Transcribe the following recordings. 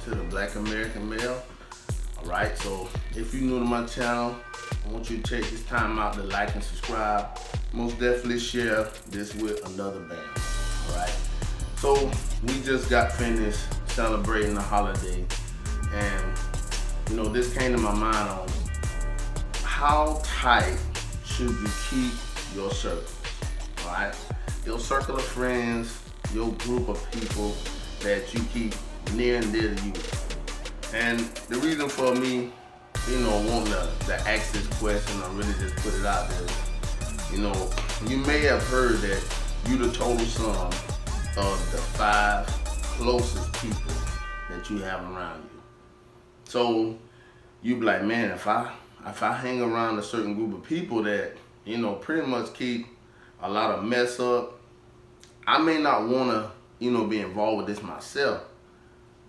to the Black American Male. Alright, so if you're new to my channel, I want you to take this time out to like and subscribe. Most definitely share this with another band. Alright, so we just got finished celebrating the holiday, and this came to my mind on how tight should you keep your circle. Alright, your circle of friends, your group of people that you keep near and dear to you. And the reason for me, wanting to ask this question or really just put it out there, you may have heard that you the total sum of the 5 closest people that you have around you. So you be like, man, if I hang around a certain group of people that, pretty much keep a lot of mess up, I may not want to, be involved with this myself,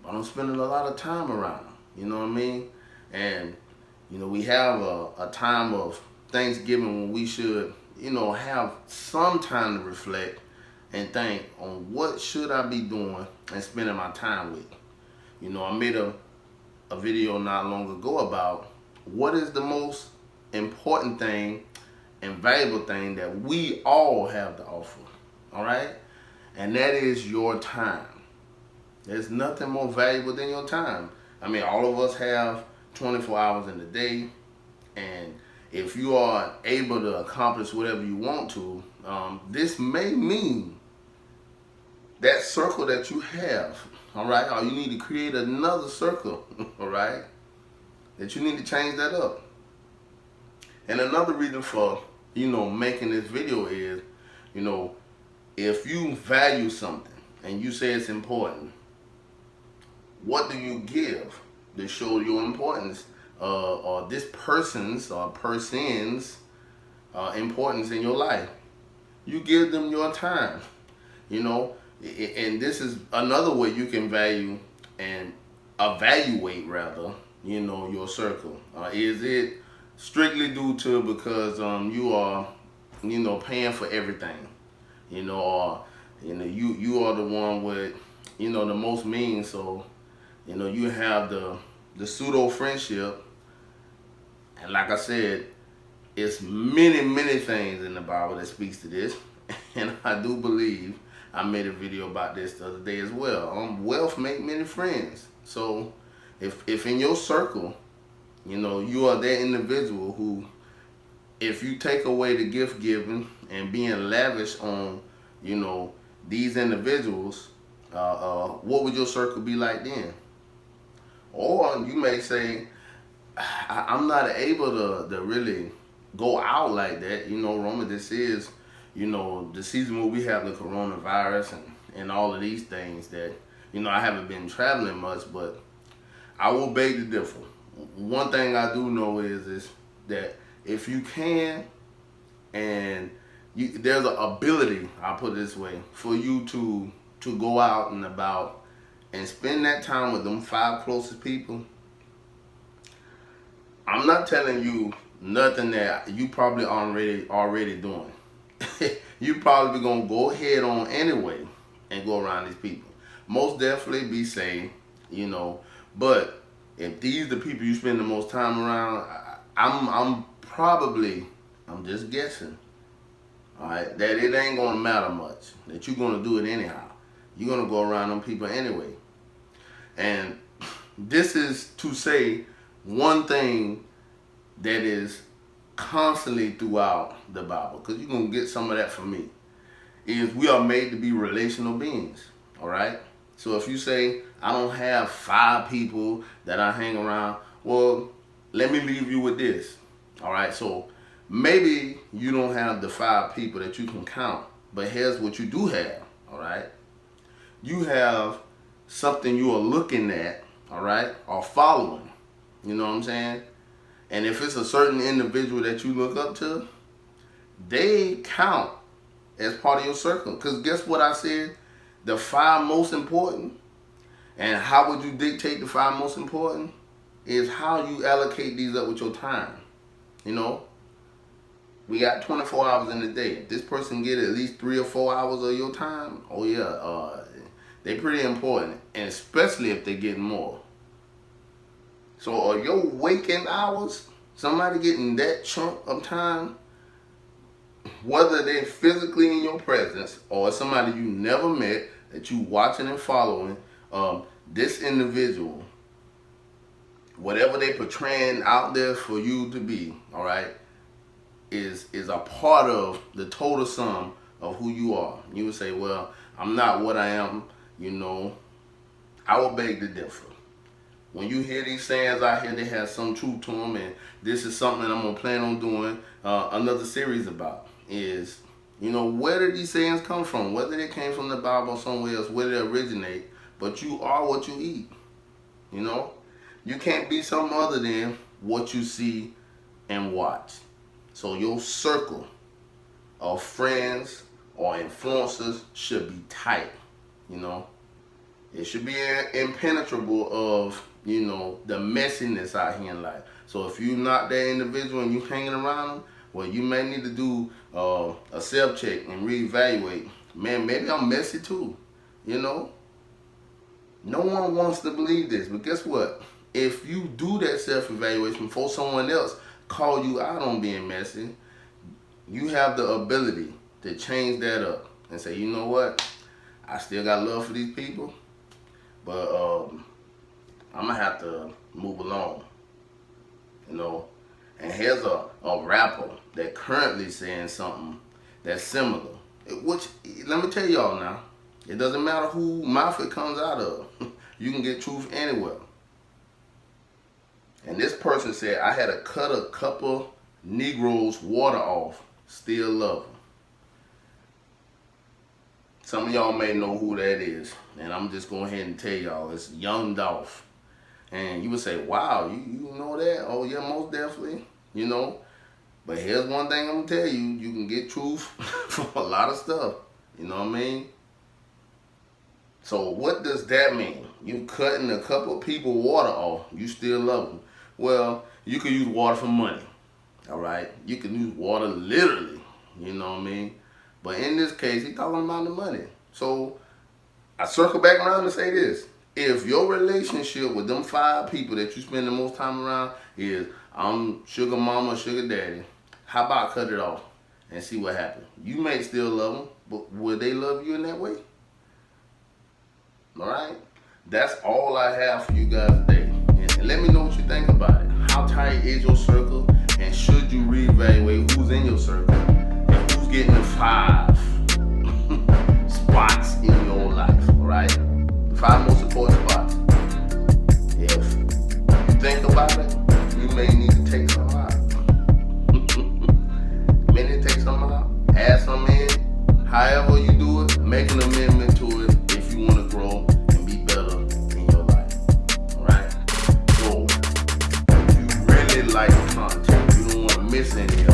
but I'm spending a lot of time around them. You know what I mean? And, we have a time of Thanksgiving when we should, have some time to reflect and think on what should I be doing and spending my time with. I made a video not long ago about what is the most important thing and valuable thing that we all have to offer. All right? And that is your time. There's nothing more valuable than your time. I mean, all of us have 24 hours in the day, and if you are able to accomplish whatever you want to, this may mean that circle that you have, all right, or you need to create another circle, all right, that you need to change that up. And another reason for, making this video is, if you value something and you say it's important, what do you give to show your importance or this person's or person's importance in your life? You give them your time, and this is another way you can value and evaluate rather, your circle. Is it strictly due to because you are, paying for everything, or you are the one with, the most means, so you have the pseudo friendship. And like I said, it's many things in the Bible that speaks to this, and I do believe I made a video about this the other day as well. Wealth make many friends. So if in your circle, you are that individual who, if you take away the gift giving and being lavish on, these individuals, what would your circle be like then? Or you may say, I'm not able to really go out like that. Roman, this is, the season where we have the coronavirus and all of these things that, I haven't been traveling much, but I will beg to differ. One thing I do know is that if you can, and there's an ability, I'll put it this way, for you to go out and about and spend that time with them 5 closest people. I'm not telling you nothing that you probably already doing. You probably gonna go ahead on anyway and go around these people. Most definitely be safe, but if these the people you spend the most time around, I'm just guessing, all right, that it ain't gonna matter much, that you're gonna do it anyhow. You're gonna go around them people anyway. And this is to say one thing that is constantly throughout the Bible, because you're going to get some of that from me, is we are made to be relational beings, all right? So if you say, I don't have 5 people that I hang around, well, let me leave you with this, all right? So maybe you don't have the 5 people that you can count, but here's what you do have, all right? You have something you are looking at, all right, or following, you know what I'm saying? And if it's a certain individual that you look up to, they count as part of your circle. Because guess what I said? The 5 most important, and how would you dictate the 5 most important, is how you allocate these up with your time. We got 24 hours in the day. If this person get at least 3 or 4 hours of your time, oh yeah, they pretty important, and especially if they get more. So are your waking hours, somebody getting that chunk of time, whether they're physically in your presence or somebody you never met that you watching and following, this individual, whatever they portraying out there for you to be, all right, is a part of the total sum of who you are. You would say, well, I'm not what I am, you know. I would beg to differ. When you hear these sayings out here, they have some truth to them, and this is something I'm gonna plan on doing another series about. Is, you know, where did these sayings come from? Whether they came from the Bible or somewhere else, where did they originate? But you are what you eat. You know, you can't be something other than what you see and watch. So your circle of friends or influencers should be tight. You know, it should be impenetrable of, you know, the messiness out here in life. So if you're not that individual and you hanging around them, well, you may need to do a self-check and reevaluate. Man, maybe I'm messy too, you know? No one wants to believe this, but guess what? If you do that self-evaluation before someone else call you out on being messy, you have the ability to change that up and say, you know what? I still got love for these people, but I'm gonna have to move along, you know. And here's a rapper that currently saying something that's similar. Which, let me tell y'all now, it doesn't matter who mouth it comes out of. You can get truth anywhere. And this person said, I had to cut a couple Negroes' water off, still love them. Some of y'all may know who that is, and I'm just going ahead and tell y'all, it's Young Dolph. And you would say, wow, you know that? Oh yeah, most definitely, you know. But here's one thing I'm gonna tell you, you can get truth from a lot of stuff, you know what I mean? So what does that mean? You cutting a couple of people water off, you still love them. Well, you can use water for money, all right? You can use water literally, you know what I mean? But in this case, he's talking about the money. So I circle back around and say this. If your relationship with them 5 people that you spend the most time around is, I'm sugar mama, sugar daddy, how about cut it off and see what happens? You may still love them, but will they love you in that way? All right? That's all I have for you guys today. And let me know what you think about it. How tight is your circle? And should you reevaluate who's in your circle? And who's getting the 5 spots in your life, all right? 5 most important spots. If you think about it, you may need to take some out. May need to take some out, add some in. However you do it, make an amendment to it if you want to grow and be better in your life. Alright? So, if you really like the content, you don't want to miss anything,